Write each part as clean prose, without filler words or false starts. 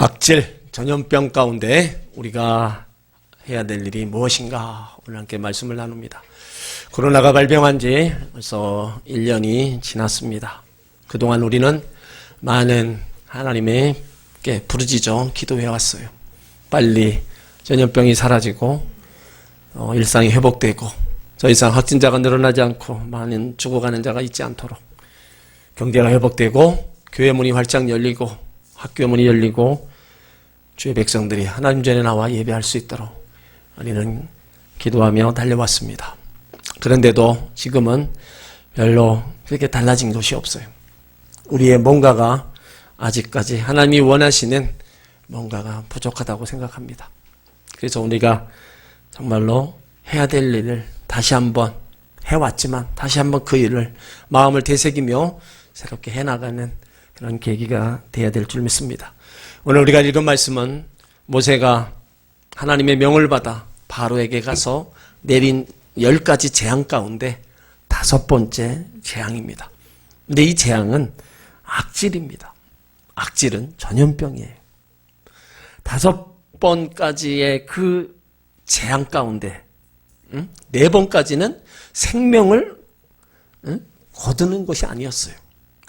악질, 전염병 가운데 우리가 해야 될 일이 무엇인가 오늘 함께 말씀을 나눕니다. 코로나가 발병한 지 벌써 1년이 지났습니다. 그동안 우리는 많은 하나님께 부르짖어 기도해왔어요. 빨리 전염병이 사라지고 일상이 회복되고 더 이상 확진자가 늘어나지 않고 많은 죽어가는 자가 있지 않도록 경제가 회복되고 교회 문이 활짝 열리고 학교 문이 열리고 주의 백성들이 하나님 전에 나와 예배할 수 있도록 우리는 기도하며 달려왔습니다. 그런데도 지금은 별로 그렇게 달라진 것이 없어요. 우리의 뭔가가 아직까지 하나님이 원하시는 뭔가가 부족하다고 생각합니다. 그래서 우리가 정말로 해야 될 일을 다시 한번 해왔지만 다시 한번 그 일을 마음을 되새기며 새롭게 해나가는 그런 계기가 되어야 될 줄 믿습니다. 오늘 우리가 읽은 말씀은 모세가 하나님의 명을 받아 바로에게 가서 내린 10가지 재앙 가운데 5번째 재앙입니다. 근데 이 재앙은 악질입니다. 악질은 전염병이에요. 5번까지의 그 재앙 가운데 4번까지는 생명을 거두는 것이 아니었어요.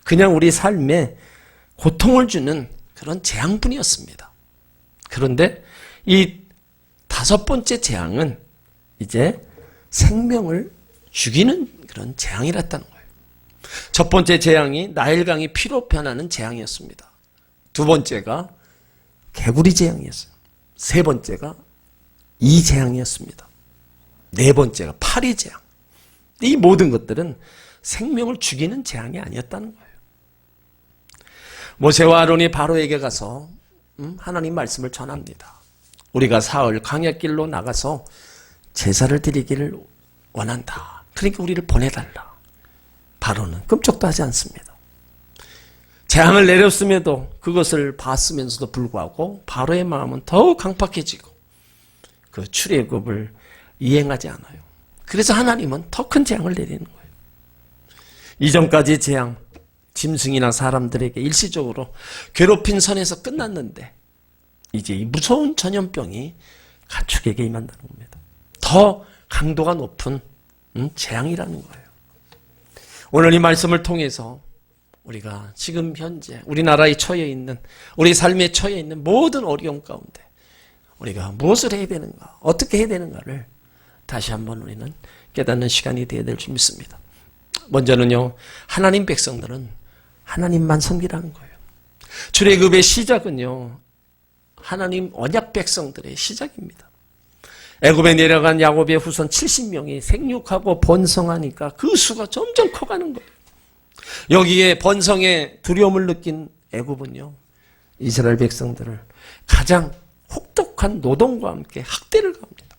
그냥 우리 삶에 고통을 주는 그런 재앙뿐이었습니다. 그런데 이 5번째 재앙은 이제 생명을 죽이는 그런 재앙이랬다는 거예요. 첫 번째 재앙이 나일강이 피로 변하는 재앙이었습니다. 두 번째가 개구리 재앙이었어요. 세 번째가 이 재앙이었습니다. 네 번째가 파리 재앙. 이 모든 것들은 생명을 죽이는 재앙이 아니었다는 거예요. 모세와 아론이 바로에게 가서 하나님 말씀을 전합니다. 우리가 사흘 광야길로 나가서 제사를 드리기를 원한다. 그러니까 우리를 보내달라. 바로는 끔찍도 하지 않습니다. 재앙을 내렸음에도 그것을 봤으면서도 불구하고 바로의 마음은 더욱 강팍해지고 그 출애굽을 이행하지 않아요. 그래서 하나님은 더 큰 재앙을 내리는 거예요. 이전까지 재앙, 짐승이나 사람들에게 일시적으로 괴롭힌 선에서 끝났는데 이제 이 무서운 전염병이 가축에게 임한다는 겁니다. 더 강도가 높은 재앙이라는 거예요. 오늘 이 말씀을 통해서 우리가 지금 현재 우리나라에 처해 있는 우리 삶에 처해 있는 모든 어려움 가운데 우리가 무엇을 해야 되는가, 어떻게 해야 되는가를 다시 한번 우리는 깨닫는 시간이 되어야 될 줄 믿습니다. 먼저는요, 하나님 백성들은 하나님만 섬기라는 거예요. 출애굽의 시작은요, 하나님 언약 백성들의 시작입니다. 애굽에 내려간 야곱의 후손 70명이 생육하고 번성하니까 그 수가 점점 커가는 거예요. 여기에 번성에 두려움을 느낀 애굽은요, 이스라엘 백성들을 가장 혹독한 노동과 함께 학대를 갑니다.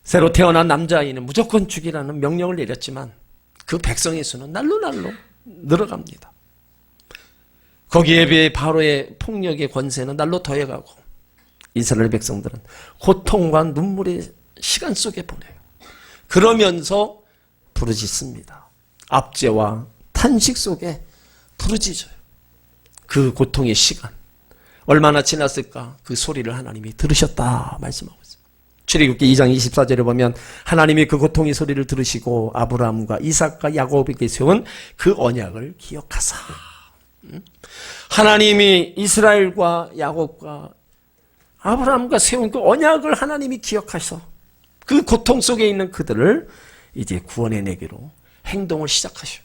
새로 태어난 남자아이는 무조건 죽이라는 명령을 내렸지만 그 백성의 수는 날로 늘어갑니다. 거기에 비해 바로의 폭력의 권세는 날로 더해가고 이스라엘 백성들은 고통과 눈물의 시간 속에 보내요. 그러면서 부르짖습니다. 압제와 탄식 속에 부르짖어요. 그 고통의 시간 얼마나 지났을까? 그 소리를 하나님이 들으셨다 말씀하고 있어요. 출애굽기 2장 24절에 보면 하나님이 그 고통의 소리를 들으시고 아브라함과 이삭과 야곱에게 세운 그 언약을 기억하사. 하나님이 이스라엘과 야곱과 아브라함과 세운 그 언약을 하나님이 기억하셔 그 고통 속에 있는 그들을 이제 구원해내기로 행동을 시작하셔.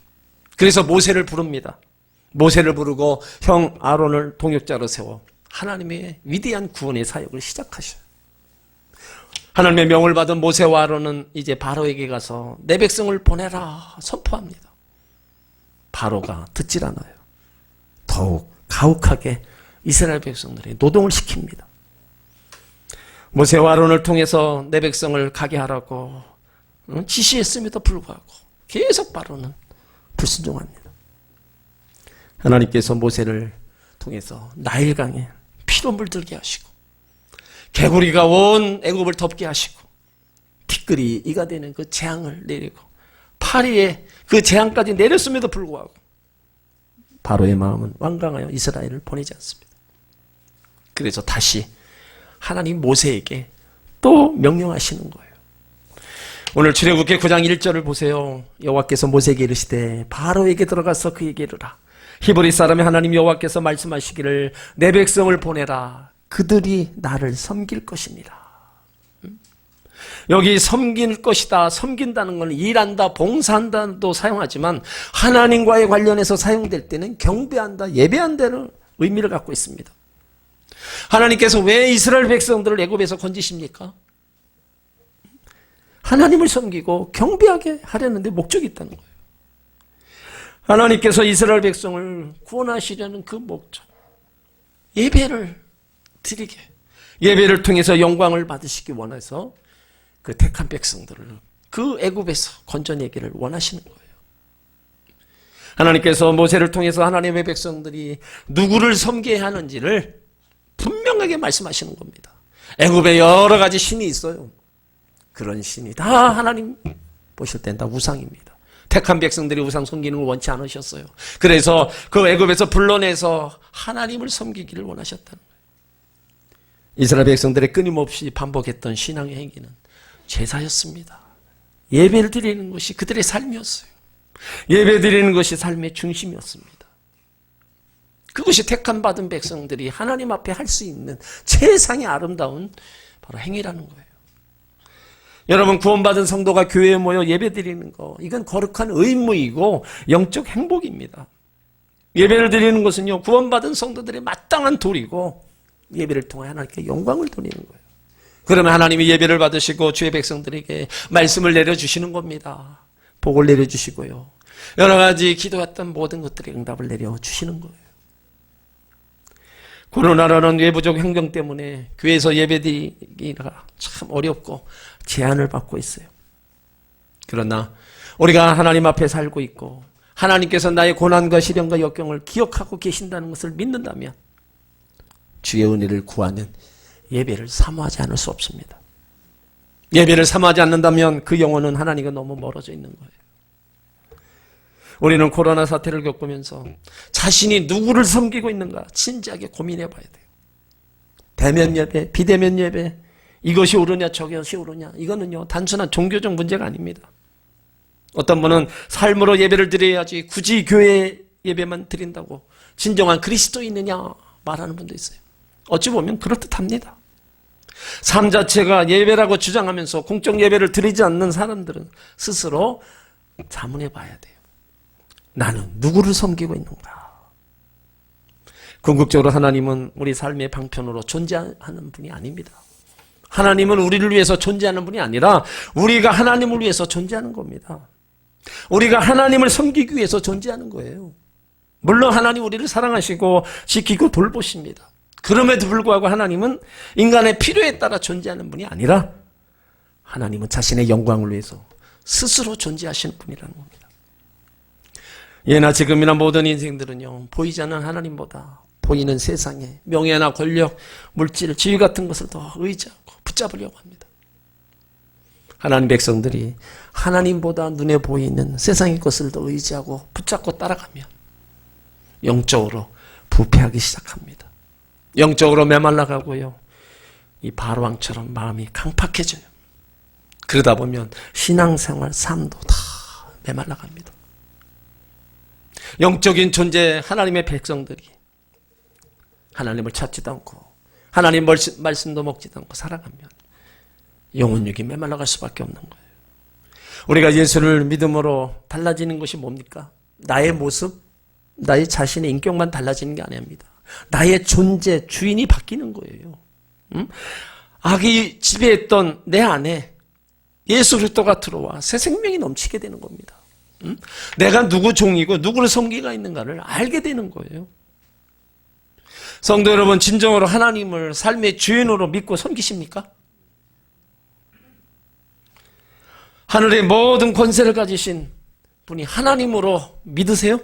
그래서 모세를 부릅니다. 모세를 부르고 형 아론을 동역자로 세워 하나님의 위대한 구원의 사역을 시작하셔. 하나님의 명을 받은 모세와 아론은 이제 바로에게 가서 내 백성을 보내라 선포합니다. 바로가 듣질 않아요. 더욱 가혹하게 이스라엘 백성들이 노동을 시킵니다. 모세와 아론을 통해서 내 백성을 가게 하라고 지시했음에도 불구하고 계속 바로는 불순종합니다. 하나님께서 모세를 통해서 나일강에 피로 물들게 하시고 개구리가 온 애굽을 덮게 하시고 티끌이 이가 되는 그 재앙을 내리고 파리에 그 재앙까지 내렸음에도 불구하고 바로의 마음은 완강하여 이스라엘을 보내지 않습니다. 그래서 다시 하나님 모세에게 또 명령하시는 거예요. 오늘 출애굽기 9장 1절을 보세요. 여호와께서 모세에게 이르시되 바로에게 들어가서 그에게 이르라. 히브리 사람의 하나님 여호와께서 말씀하시기를 내 백성을 보내라. 그들이 나를 섬길 것이니라. 여기 섬길 것이다, 섬긴다는 것은 일한다, 봉사한다도 사용하지만 하나님과의 관련해서 사용될 때는 경배한다, 예배한다는 의미를 갖고 있습니다. 하나님께서 왜 이스라엘 백성들을 애굽에서 건지십니까? 하나님을 섬기고 경배하게 하려는데 목적이 있다는 거예요. 하나님께서 이스라엘 백성을 구원하시려는 그 목적, 예배를 드리게, 예배를 통해서 영광을 받으시기 원해서 그 택한 백성들을 그 애굽에서 건져내기를 원하시는 거예요. 하나님께서 모세를 통해서 하나님의 백성들이 누구를 섬겨야 하는지를 분명하게 말씀하시는 겁니다. 애굽에 여러 가지 신이 있어요. 그런 신이 다 하나님 보실 땐 다 우상입니다. 택한 백성들이 우상 섬기는 걸 원치 않으셨어요. 그래서 그 애굽에서 불러내서 하나님을 섬기기를 원하셨다는 거예요. 이스라엘 백성들의 끊임없이 반복했던 신앙의 행위는 제사였습니다. 예배를 드리는 것이 그들의 삶이었어요. 예배 드리는 것이 삶의 중심이었습니다. 그것이 택함 받은 백성들이 하나님 앞에 할 수 있는 최상의 아름다운 바로 행위라는 거예요. 여러분, 구원받은 성도가 교회에 모여 예배 드리는 거, 이건 거룩한 의무이고 영적 행복입니다. 예배를 드리는 것은요, 구원받은 성도들의 마땅한 도리고 예배를 통해 하나님께 영광을 돌리는 거예요. 그러면 하나님이 예배를 받으시고 주의 백성들에게 말씀을 내려주시는 겁니다. 복을 내려주시고요. 여러 가지 기도했던 모든 것들의 응답을 내려주시는 거예요. 코로나라는 외부적 환경 때문에 교회에서 예배드리기가 참 어렵고 제한을 받고 있어요. 그러나 우리가 하나님 앞에 살고 있고 하나님께서 나의 고난과 시련과 역경을 기억하고 계신다는 것을 믿는다면 주의 은혜를 구하는 예배를 사모하지 않을 수 없습니다. 예배를 사모하지 않는다면 그 영혼은 하나님과 너무 멀어져 있는 거예요. 우리는 코로나 사태를 겪으면서 자신이 누구를 섬기고 있는가 진지하게 고민해 봐야 돼요. 대면 예배, 비대면 예배, 이것이 옳으냐 저것이 옳으냐, 이거는요 단순한 종교적 문제가 아닙니다. 어떤 분은 삶으로 예배를 드려야지 굳이 교회 예배만 드린다고 진정한 그리스도인이냐 말하는 분도 있어요. 어찌 보면 그럴듯합니다. 삶 자체가 예배라고 주장하면서 공적 예배를 드리지 않는 사람들은 스스로 자문해 봐야 돼요. 나는 누구를 섬기고 있는가? 궁극적으로 하나님은 우리 삶의 방편으로 존재하는 분이 아닙니다. 하나님은 우리를 위해서 존재하는 분이 아니라 우리가 하나님을 위해서 존재하는 겁니다. 우리가 하나님을 섬기기 위해서 존재하는 거예요. 물론 하나님 우리를 사랑하시고 지키고 돌보십니다. 그럼에도 불구하고 하나님은 인간의 필요에 따라 존재하는 분이 아니라 하나님은 자신의 영광을 위해서 스스로 존재하시는 분이라는 겁니다. 예나 지금이나 모든 인생들은요, 보이지 않는 하나님보다 보이는 세상에 명예나 권력, 물질, 지위 같은 것을 더 의지하고 붙잡으려고 합니다. 하나님 백성들이 하나님보다 눈에 보이는 세상의 것을 더 의지하고 붙잡고 따라가면 영적으로 부패하기 시작합니다. 영적으로 메말라가고요, 이 바로왕처럼 마음이 강팍해져요. 그러다 보면 신앙생활, 삶도 다 메말라갑니다. 영적인 존재 하나님의 백성들이 하나님을 찾지도 않고 하나님 말씀도 먹지도 않고 살아가면 영혼육이 메말라갈 수밖에 없는 거예요. 우리가 예수를 믿음으로 달라지는 것이 뭡니까? 나의 모습, 나의 자신의 인격만 달라지는 게 아닙니다. 나의 존재, 주인이 바뀌는 거예요. 악이 지배했던 내 안에 예수 그리스도가 들어와 새 생명이 넘치게 되는 겁니다. 내가 누구 종이고 누구를 섬기가 있는가를 알게 되는 거예요. 성도 여러분, 진정으로 하나님을 삶의 주인으로 믿고 섬기십니까? 하늘의 모든 권세를 가지신 분이 하나님으로 믿으세요?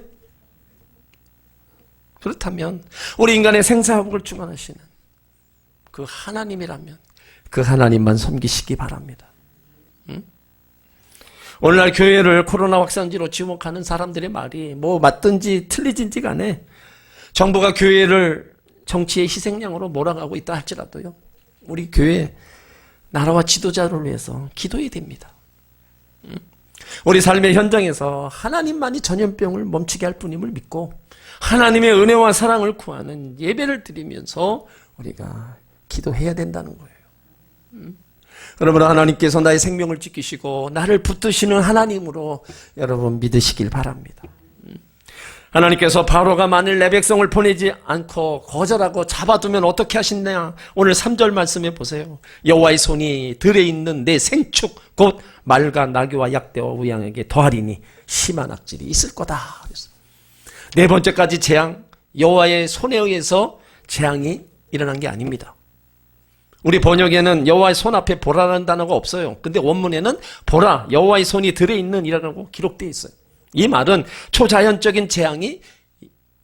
그렇다면 우리 인간의 생사화복을 주관하시는 그 하나님이라면 그 하나님만 섬기시기 바랍니다. 오늘날 교회를 코로나 확산지로 지목하는 사람들의 말이 뭐 맞든지 틀리든지 간에 정부가 교회를 정치의 희생양으로 몰아가고 있다 할지라도요, 우리 교회 나라와 지도자를 위해서 기도해야 됩니다. 우리 삶의 현장에서 하나님만이 전염병을 멈추게 할 뿐임을 믿고 하나님의 은혜와 사랑을 구하는 예배를 드리면서 우리가 기도해야 된다는 거예요. 그러므로 하나님께서 나의 생명을 지키시고 나를 붙드시는 하나님으로 여러분 믿으시길 바랍니다. 하나님께서 바로가 만일 내 백성을 보내지 않고 거절하고 잡아두면 어떻게 하시냐. 오늘 3절 말씀해 보세요. 여호와의 손이 들에 있는 내 생축 곧 말과 나귀와 약대와 우양에게 더하리니 심한 악질이 있을 거다. 네 번째까지 재앙, 여호와의 손에 의해서 재앙이 일어난 게 아닙니다. 우리 번역에는 여호와의 손 앞에 보라라는 단어가 없어요. 근데 원문에는 보라, 여호와의 손이 들에 있는 이라고 기록되어 있어요. 이 말은 초자연적인 재앙이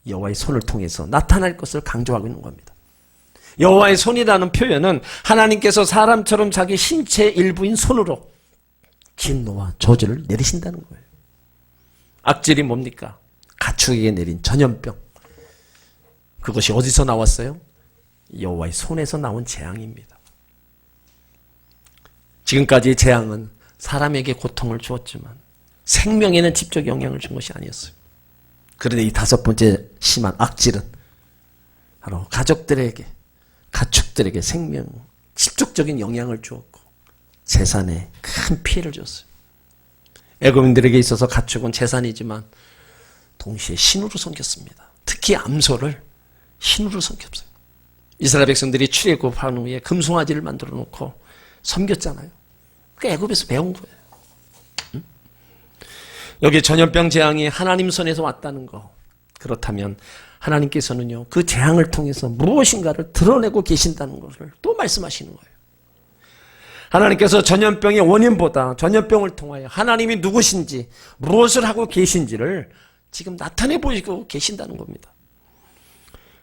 여호와의 손을 통해서 나타날 것을 강조하고 있는 겁니다. 여호와의 손이라는 표현은 하나님께서 사람처럼 자기 신체 일부인 손으로 진노와 저주를 내리신다는 거예요. 악질이 뭡니까? 가축에게 내린 전염병. 그것이 어디서 나왔어요? 여호와의 손에서 나온 재앙입니다. 지금까지 재앙은 사람에게 고통을 주었지만 생명에는 직접 영향을 준 것이 아니었어요. 그런데 이 다섯 번째 심한 악질은 바로 가족들에게, 가축들에게 생명, 직접적인 영향을 주었고 재산에 큰 피해를 줬어요. 애굽인들에게 있어서 가축은 재산이지만 동시에 신으로 섬겼습니다. 특히 암소를 신으로 섬겼어요. 이스라엘 백성들이 출애굽한 후에 금송아지를 만들어 놓고 섬겼잖아요. 그 애굽에서 배운 거예요. 여기 전염병 재앙이 하나님 손에서 왔다는 거. 그렇다면 하나님께서는요, 그 재앙을 통해서 무엇인가를 드러내고 계신다는 것을 또 말씀하시는 거예요. 하나님께서 전염병의 원인보다 전염병을 통하여 하나님이 누구신지, 무엇을 하고 계신지를 지금 나타내 보이고 계신다는 겁니다.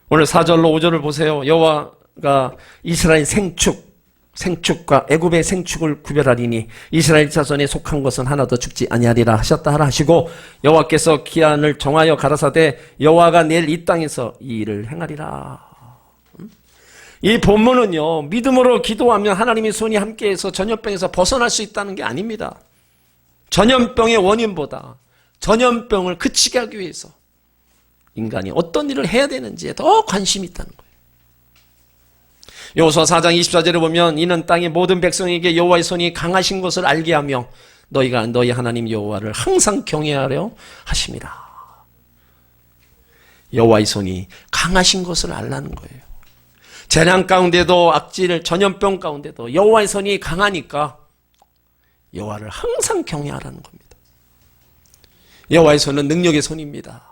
오늘 4절로 5절을 보세요. 여호와가 이스라엘 생축과 애굽의 생축을 구별하리니 이스라엘 자손에 속한 것은 하나도 죽지 아니하리라 하셨다 하라 하시고 여호와께서 기한을 정하여 가라사대 여호와가 내일 이 땅에서 이 일을 행하리라. 이 본문은요, 믿음으로 기도하면 하나님의 손이 함께해서 전염병에서 벗어날 수 있다는 게 아닙니다. 전염병의 원인보다 전염병을 그치게 하기 위해서 인간이 어떤 일을 해야 되는지에 더 관심이 있다는 거예요. 여호수아 4장 24절에 보면 이는 땅의 모든 백성에게 여호와의 손이 강하신 것을 알게 하며 너희가 너희 하나님 여호와를 항상 경외하려 하심이라. 여호와의 손이 강하신 것을 알라는 거예요. 재난 가운데도 악질, 전염병 가운데도 여호와의 손이 강하니까 여호와를 항상 경외하라는 겁니다. 여호와의 손은 능력의 손입니다.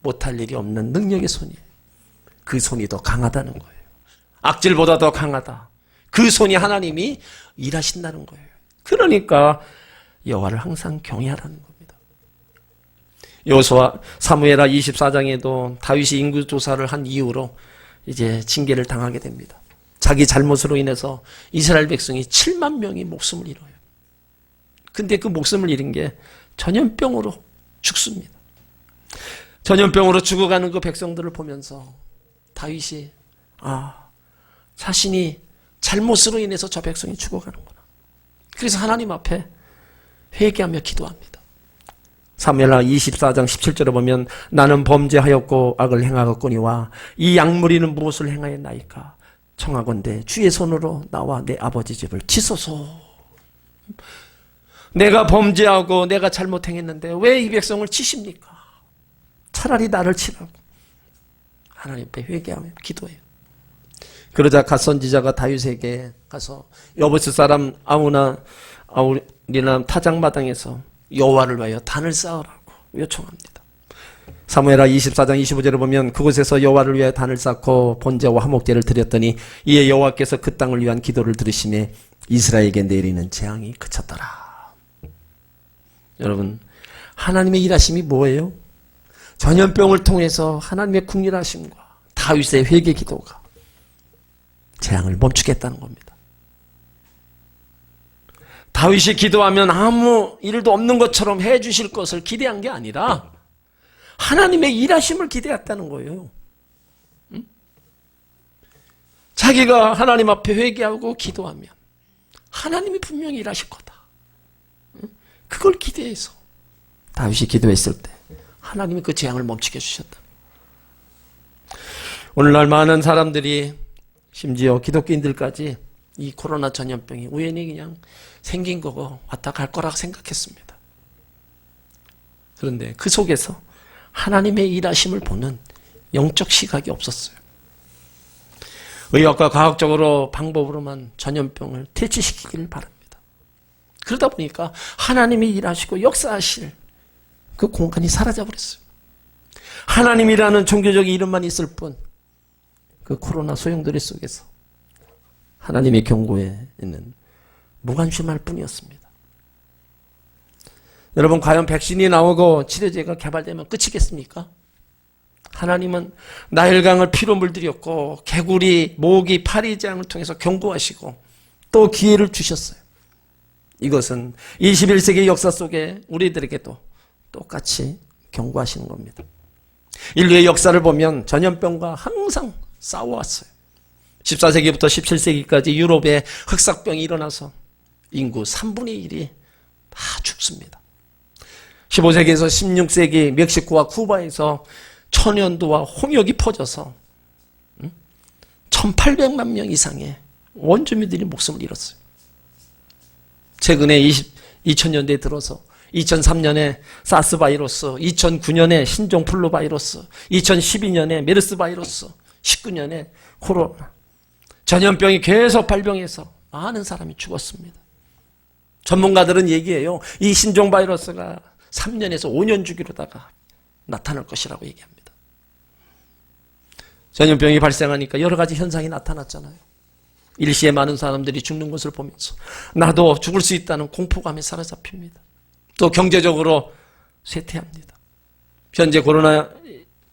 못할 일이 없는 능력의 손이에요. 그 손이 더 강하다는 거예요. 악질보다 더 강하다. 그 손이 하나님이 일하신다는 거예요. 그러니까 여호와를 항상 경외하라는 겁니다. 여호수아 사무엘하 24장에도 다윗이 인구조사를 한 이후로 이제 징계를 당하게 됩니다. 자기 잘못으로 인해서 이스라엘 백성이 7만 명이 목숨을 잃어요. 근데 그 목숨을 잃은 게 전염병으로 죽습니다. 전염병으로 죽어가는 그 백성들을 보면서 다윗이 자신이 잘못으로 인해서 저 백성이 죽어가는구나. 그래서 하나님 앞에 회개하며 기도합니다. 사무엘하 24장 17절에 보면 나는 범죄하였고 악을 행하였거니와 이 약물이는 무엇을 행하였나이까 청하건대 주의 손으로 나와 내 아버지 집을 치소서. 내가 범죄하고 내가 잘못 행했는데 왜 이 백성을 치십니까? 차라리 나를 치라고 하나님 앞에 회개하며 기도해요. 그러자 갓 선지자가 다윗에게 가서 여부스 사람 아우리나 타작마당에서 여호와를 위하여 단을 쌓으라고 요청합니다. 사무엘하 24장 25절에 보면 그곳에서 여호와를 위하여 단을 쌓고 번제와 화목제를 드렸더니 이에 여호와께서 그 땅을 위한 기도를 들으시매 이스라엘에게 내리는 재앙이 그쳤더라. 여러분, 하나님의 일하심이 뭐예요? 전염병을 통해서 하나님의 국률하심과 다윗의 회개 기도가 재앙을 멈추겠다는 겁니다. 다윗이 기도하면 아무 일도 없는 것처럼 해 주실 것을 기대한 게 아니라 하나님의 일하심을 기대했다는 거예요. 자기가 하나님 앞에 회개하고 기도하면 하나님이 분명히 일하실 거다. 그걸 기대해서 다윗이 기도했을 때 하나님이 그 재앙을 멈추게 해주셨다. 오늘날 많은 사람들이 심지어 기독교인들까지 이 코로나 전염병이 우연히 그냥 생긴 거고 왔다 갈 거라고 생각했습니다. 그런데 그 속에서 하나님의 일하심을 보는 영적 시각이 없었어요. 의학과 과학적으로 방법으로만 전염병을 퇴치시키기를 바랍니다. 그러다 보니까 하나님이 일하시고 역사하실 그 공간이 사라져버렸어요. 하나님이라는 종교적 이름만 있을 뿐 그 코로나 소용돌이 속에서 하나님의 경고에 있는 무관심할 뿐이었습니다. 여러분, 과연 백신이 나오고 치료제가 개발되면 끝이겠습니까? 하나님은 나일강을 피로 물들였고 개구리, 모기, 파리재앙을 통해서 경고하시고 또 기회를 주셨어요. 이것은 21세기 역사 속에 우리들에게도 똑같이 경고하시는 겁니다. 인류의 역사를 보면 전염병과 항상 싸워왔어요. 14세기부터 17세기까지 유럽에 흑사병이 일어나서 인구 3분의 1이 다 죽습니다. 15세기에서 16세기 멕시코와 쿠바에서 천연두와 홍역이 퍼져서 1800만 명 이상의 원주민들이 목숨을 잃었어요. 최근에 2000년대에 들어서 2003년에 사스 바이러스, 2009년에 신종플루 바이러스, 2012년에 메르스 바이러스, 19년에 코로나. 전염병이 계속 발병해서 많은 사람이 죽었습니다. 전문가들은 얘기해요. 이 신종 바이러스가 3년에서 5년 주기로다가 나타날 것이라고 얘기합니다. 전염병이 발생하니까 여러 가지 현상이 나타났잖아요. 일시에 많은 사람들이 죽는 것을 보면서 나도 죽을 수 있다는 공포감에 사로잡힙니다. 또 경제적으로 쇠퇴합니다. 현재 코로나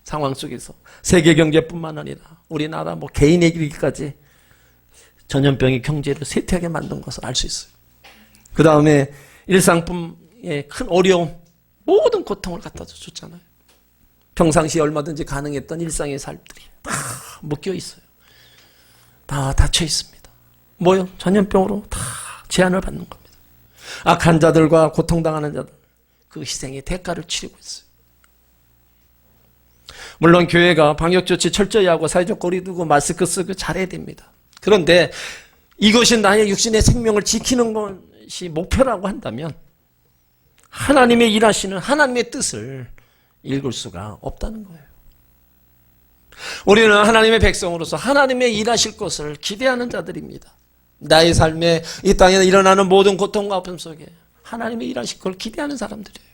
상황 속에서 세계 경제뿐만 아니라 우리나라 개인의 일까지 전염병이 경제를 쇠퇴하게 만든 것을 알 수 있어요. 그 다음에 일상품의 큰 어려움, 모든 고통을 갖다 줬잖아요. 평상시에 얼마든지 가능했던 일상의 삶들이 다 묶여 있어요. 다 닫혀 있습니다. 뭐요? 전염병으로 다 제한을 받는 겁니다. 악한 자들과 고통당하는 자들, 그 희생의 대가를 치르고 있어요. 물론 교회가 방역조치 철저히 하고 사회적 거리 두고 마스크 쓰고 잘해야 됩니다. 그런데 이것이 나의 육신의 생명을 지키는 것이 목표라고 한다면 하나님의 일하시는 하나님의 뜻을 읽을 수가 없다는 거예요. 우리는 하나님의 백성으로서 하나님의 일하실 것을 기대하는 자들입니다. 나의 삶에 이 땅에 일어나는 모든 고통과 아픔 속에 하나님의 일하실 걸 기대하는 사람들이에요.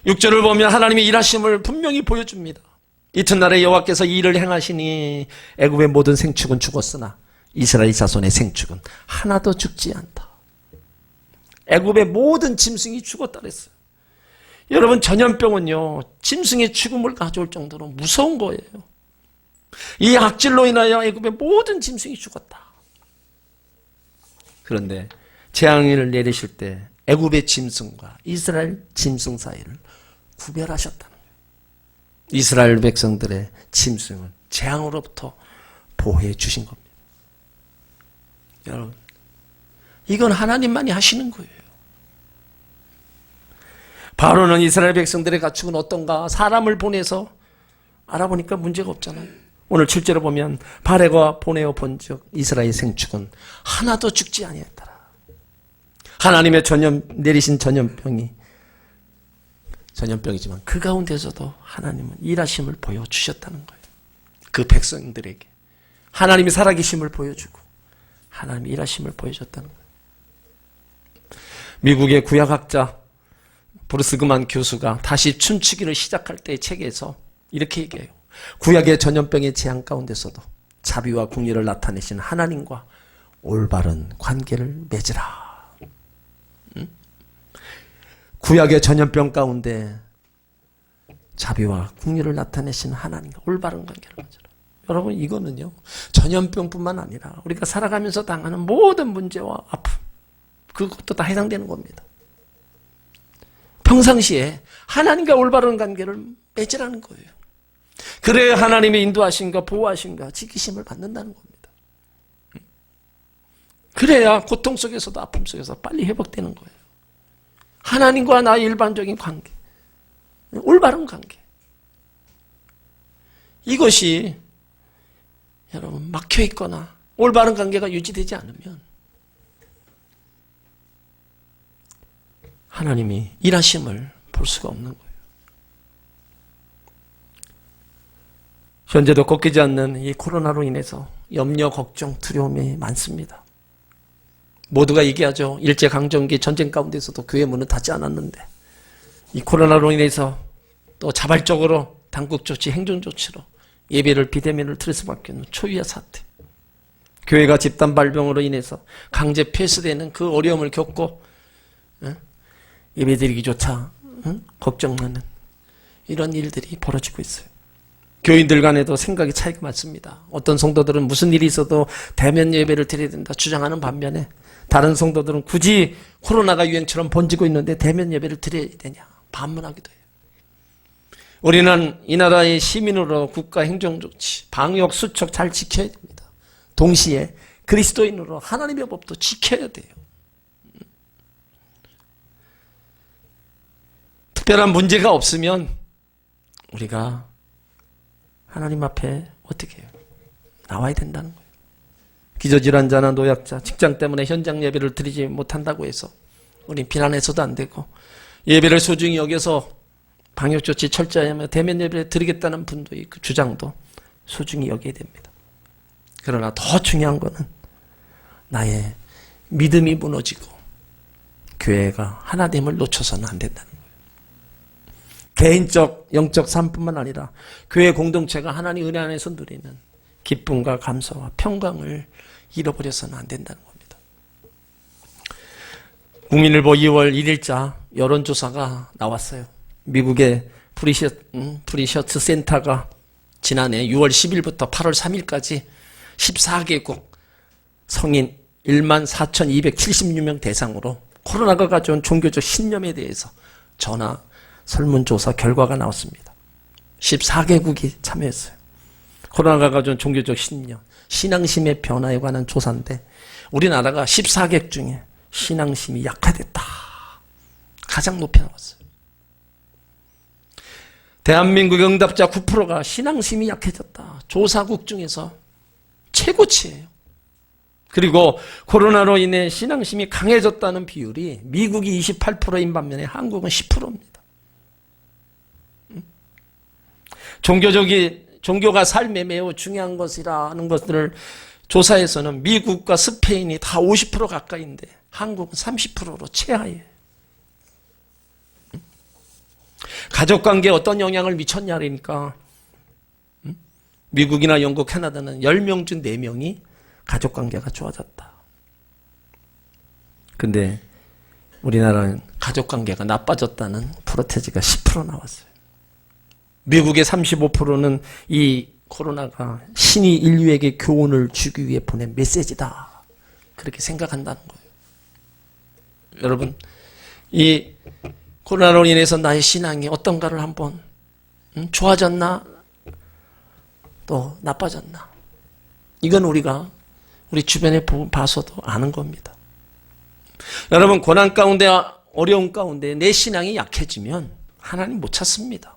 6절을 보면 하나님의 일하심을 분명히 보여줍니다. 이튿날에 여호와께서 이 일을 행하시니 애굽의 모든 생축은 죽었으나 이스라엘 자손의 생축은 하나도 죽지 않다. 애굽의 모든 짐승이 죽었다 그랬어요. 여러분, 전염병은요, 짐승의 죽음을 가져올 정도로 무서운 거예요. 이 악질로 인하여 애굽의 모든 짐승이 죽었다. 그런데 재앙을 내리실 때 애굽의 짐승과 이스라엘 짐승 사이를 구별하셨다는 거예요. 이스라엘 백성들의 짐승은 재앙으로부터 보호해 주신 겁니다. 여러분, 이건 하나님만이 하시는 거예요. 바로는 이스라엘 백성들의 가축은 어떤가 사람을 보내서 알아보니까 문제가 없잖아요. 오늘 7절에 보면 바레가 보내어 본즉 이스라엘 생축은 하나도 죽지 아니했더라. 하나님의 내리신 전염병이지만 그 가운데서도 하나님은 일하심을 보여주셨다는 거예요. 그 백성들에게 하나님이 살아계심을 보여주고 하나님이 일하심을 보여줬다는 거예요. 미국의 구약학자 브루스 그만 교수가 다시 춤추기를 시작할 때의 책에서 이렇게 얘기해요. 구약의 전염병의 재앙 가운데서도 자비와 궁리를 나타내신 하나님과 올바른 관계를 맺으라. 구약의 전염병 가운데 자비와 궁리를 나타내신 하나님과 올바른 관계를 맺으라. 여러분, 이거는요, 전염병뿐만 아니라 우리가 살아가면서 당하는 모든 문제와 아픔, 그것도 다 해당되는 겁니다. 평상시에 하나님과 올바른 관계를 맺으라는 거예요. 그래야 하나님의 인도하심과 보호하심과 지키심을 받는다는 겁니다. 그래야 고통 속에서도 아픔 속에서 빨리 회복되는 거예요. 하나님과 나의 일반적인 관계, 올바른 관계. 이것이 여러분 막혀 있거나 올바른 관계가 유지되지 않으면 하나님이 일하심을 볼 수가 없는 거예요. 현재도 꺾이지 않는 이 코로나로 인해서 염려, 걱정, 두려움이 많습니다. 모두가 얘기하죠. 일제강점기 전쟁 가운데서도 교회 문은 닫지 않았는데 이 코로나로 인해서 또 자발적으로 당국 조치, 행정 조치로 예배를 비대면을 틀 수밖에 없는 초유의 사태. 교회가 집단 발병으로 인해서 강제 폐쇄되는 그 어려움을 겪고 예배드리기조차 걱정하는 이런 일들이 벌어지고 있어요. 교인들 간에도 생각이 차이가 많습니다. 어떤 성도들은 무슨 일이 있어도 대면 예배를 드려야 된다 주장하는 반면에 다른 성도들은 굳이 코로나가 유행처럼 번지고 있는데 대면 예배를 드려야 되냐 반문하기도 해요. 우리는 이 나라의 시민으로 국가 행정조치, 방역, 수척 잘 지켜야 됩니다. 동시에 그리스도인으로 하나님의 법도 지켜야 돼요. 특별한 문제가 없으면 우리가 하나님 앞에 어떻게 해요? 나와야 된다는 거예요. 기저질환자나 노약자, 직장 때문에 현장 예배를 드리지 못한다고 해서 우린 비난해서도 안 되고 예배를 소중히 여겨서 방역조치 철저히 하며 대면 예배를 드리겠다는 분도의 그 주장도 소중히 여겨야 됩니다. 그러나 더 중요한 거는 나의 믿음이 무너지고 교회가 하나님을 놓쳐서는 안 된다는 거예요. 개인적 영적 삶뿐만 아니라 교회 공동체가 하나님 은혜 안에서 누리는 기쁨과 감사와 평강을 잃어버려서는 안 된다는 겁니다. 국민일보 2월 1일자 여론조사가 나왔어요. 미국의 프리셔츠 센터가 지난해 6월 10일부터 8월 3일까지 14개국 성인 14,276명 대상으로 코로나가 가져온 종교적 신념에 대해서 전화 설문조사 결과가 나왔습니다. 14개국이 참여했어요. 코로나가 가져온 종교적 신념, 신앙심의 변화에 관한 조사인데 우리나라가 14개국 중에 신앙심이 약화됐다. 가장 높이 나왔어요. 대한민국 응답자 9%가 신앙심이 약해졌다. 조사국 중에서 최고치예요. 그리고 코로나로 인해 신앙심이 강해졌다는 비율이 미국이 28%인 반면에 한국은 10%입니다. 종교가 삶에 매우 중요한 것이라는 것들을 조사에서는 미국과 스페인이 다 50% 가까이인데 한국은 30%로 최하예요. 가족관계에 어떤 영향을 미쳤냐니까 미국이나 영국, 캐나다는 10명 중 4명이 가족관계가 좋아졌다. 근데 우리나라는 가족관계가 나빠졌다는 프로테지가 10% 나왔어요. 미국의 35%는 이 코로나가 신이 인류에게 교훈을 주기 위해 보낸 메시지다. 그렇게 생각한다는 거예요. 여러분, 이 코로나로 인해서 나의 신앙이 어떤가를 한번 좋아졌나 또 나빠졌나 이건 우리가 우리 주변에 봐서도 아는 겁니다. 여러분, 고난 가운데 어려움 가운데 내 신앙이 약해지면 하나님 못 찾습니다.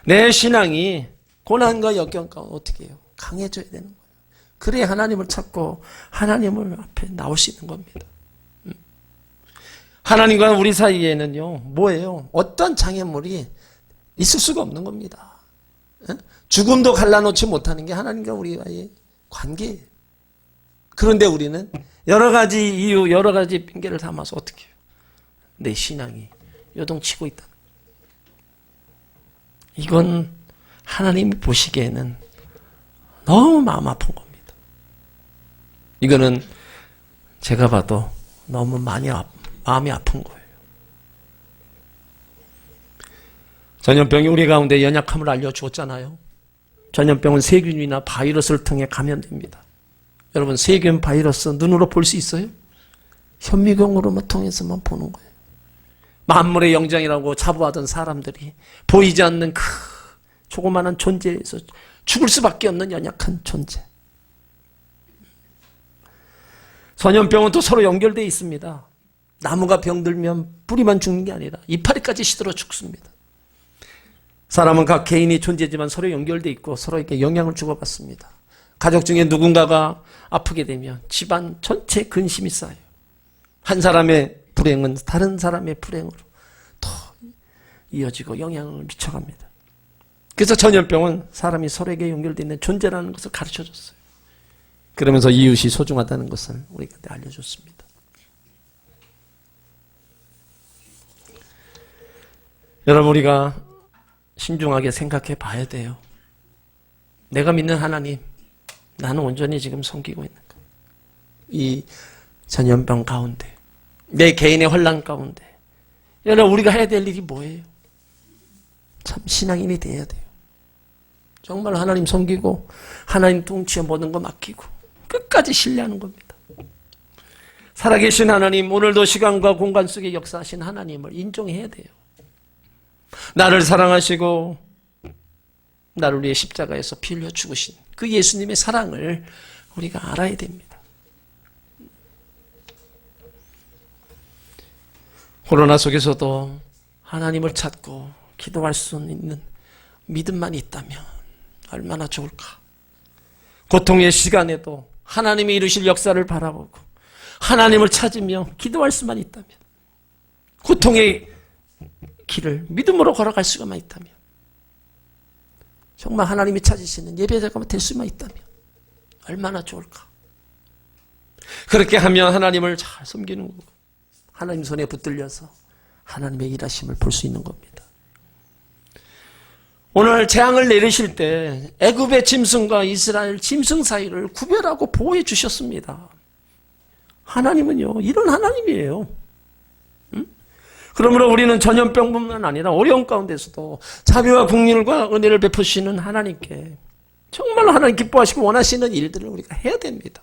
내 신앙이 고난과 역경 가운데 어떻게 해요? 강해져야 되는 거예요. 그래야 하나님을 찾고 하나님을 앞에 나올 수 있는 겁니다. 하나님과 우리 사이에는요, 뭐예요? 어떤 장애물이 있을 수가 없는 겁니다. 죽음도 갈라놓지 못하는 게 하나님과 우리와의 관계예요. 그런데 우리는 여러 가지 이유, 여러 가지 핑계를 삼아서 어떻게 해요? 내 신앙이 요동치고 있다. 이건 하나님이 보시기에는 너무 마음 아픈 겁니다. 이거는 제가 봐도 너무 마음이 아픈 거예요. 전염병이 우리 가운데 연약함을 알려주었잖아요. 전염병은 세균이나 바이러스를 통해 감염됩니다. 여러분, 세균, 바이러스 눈으로 볼 수 있어요? 현미경으로만 통해서만 보는 거예요. 만물의 영장이라고 자부하던 사람들이 보이지 않는 그 조그마한 존재에서 죽을 수밖에 없는 연약한 존재. 전염병은 또 서로 연결되어 있습니다. 나무가 병들면 뿌리만 죽는 게 아니라 이파리까지 시들어 죽습니다. 사람은 각 개인이 존재지만 서로 연결되어 있고 서로에게 영향을 주고받습니다. 가족 중에 누군가가 아프게 되면 집안 전체 근심이 쌓여요. 한 사람의 불행은 다른 사람의 불행으로 더 이어지고 영향을 미쳐갑니다. 그래서 전염병은 사람이 서로에게 연결되어 있는 존재라는 것을 가르쳐줬어요. 그러면서 이웃이 소중하다는 것을 우리한테 알려줬습니다. 여러분, 우리가 신중하게 생각해 봐야 돼요. 내가 믿는 하나님, 나는 온전히 지금 섬기고 있는가? 이 전염병 가운데, 내 개인의 혼란 가운데, 여러분, 우리가 해야 될 일이 뭐예요? 참 신앙인이 돼야 돼요. 정말 하나님 섬기고 하나님 통치에 모든 거 맡기고 끝까지 신뢰하는 겁니다. 살아계신 하나님, 오늘도 시간과 공간 속에 역사하신 하나님을 인정해야 돼요. 나를 사랑하시고 나를 위해 십자가에서 피 흘려 죽으신 그 예수님의 사랑을 우리가 알아야 됩니다. 코로나 속에서도 하나님을 찾고 기도할 수 있는 믿음만 있다면 얼마나 좋을까. 고통의 시간에도 하나님이 이루실 역사를 바라보고 하나님을 찾으며 기도할 수만 있다면, 고통의 길을 믿음으로 걸어갈 수만 있다면, 정말 하나님이 찾으시는 예배자가 될 수만 있다면 얼마나 좋을까. 그렇게 하면 하나님을 잘 섬기는 거고 하나님 손에 붙들려서 하나님의 일하심을 볼 수 있는 겁니다. 오늘 재앙을 내리실 때 애굽의 짐승과 이스라엘 짐승 사이를 구별하고 보호해 주셨습니다. 하나님은요, 이런 하나님이에요. 그러므로 우리는 전염병뿐만 아니라 어려운 가운데서도 자비와 긍휼과 은혜를 베푸시는 하나님께 정말로 하나님 기뻐하시고 원하시는 일들을 우리가 해야 됩니다.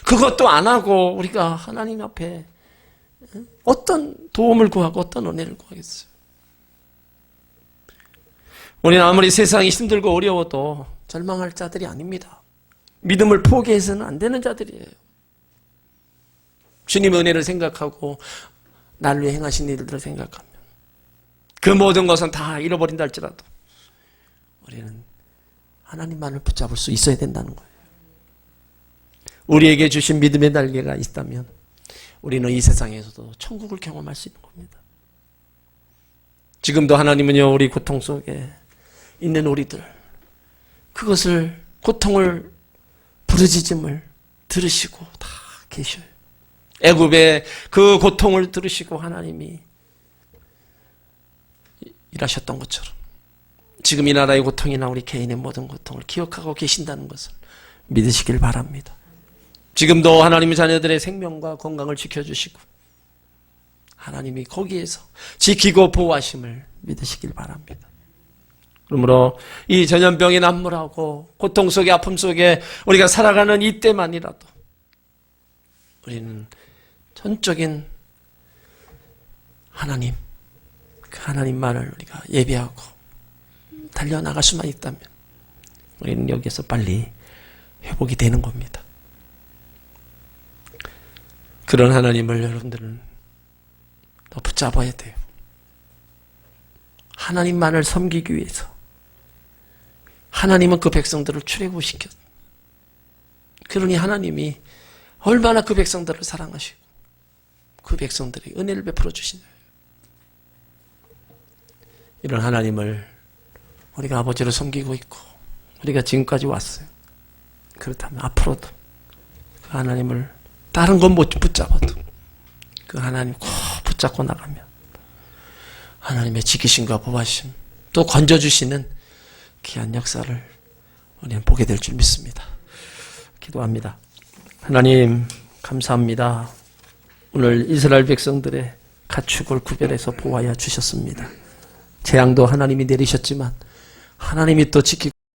그것도 안 하고 우리가 하나님 앞에 어떤 도움을 구하고 어떤 은혜를 구하겠어요? 우리는 아무리 세상이 힘들고 어려워도 절망할 자들이 아닙니다. 믿음을 포기해서는 안 되는 자들이에요. 주님의 은혜를 생각하고 나를 위해 행하신 일들을 생각하면 그 모든 것은 다 잃어버린다 할지라도 우리는 하나님만을 붙잡을 수 있어야 된다는 거예요. 우리에게 주신 믿음의 날개가 있다면 우리는 이 세상에서도 천국을 경험할 수 있는 겁니다. 지금도 하나님은요, 우리 고통 속에 있는 우리들, 그것을, 고통을, 부르짖음을 들으시고 다 계셔요. 애굽의 그 고통을 들으시고 하나님이 일하셨던 것처럼 지금 이 나라의 고통이나 우리 개인의 모든 고통을 기억하고 계신다는 것을 믿으시길 바랍니다. 지금도 하나님의 자녀들의 생명과 건강을 지켜주시고 하나님이 거기에서 지키고 보호하심을 믿으시길 바랍니다. 그러므로 이 전염병이 난무하고 고통 속에 아픔 속에 우리가 살아가는 이때만이라도 우리는 전적인 하나님, 그 하나님만을 우리가 예배하고 달려나갈 수만 있다면 우리는 여기에서 빨리 회복이 되는 겁니다. 그런 하나님을 여러분들은 더 붙잡아야 돼요. 하나님만을 섬기기 위해서 하나님은 그 백성들을 출애굽시켰. 그러니 하나님이 얼마나 그 백성들을 사랑하시고 그 백성들에게 은혜를 베풀어 주시나요? 이런 하나님을 우리가 아버지로 섬기고 있고 우리가 지금까지 왔어요. 그렇다면 앞으로도 그 하나님을 다른 건 못 붙잡아도 그 하나님 꼭 붙잡고 나가면 하나님의 지키심과 보호하심 또 건져주시는 귀한 역사를 우리는 보게 될 줄 믿습니다. 기도합니다. 하나님 감사합니다. 오늘 이스라엘 백성들의 가축을 구별해서 보호하여 주셨습니다. 재앙도 하나님이 내리셨지만 하나님이 또 지키고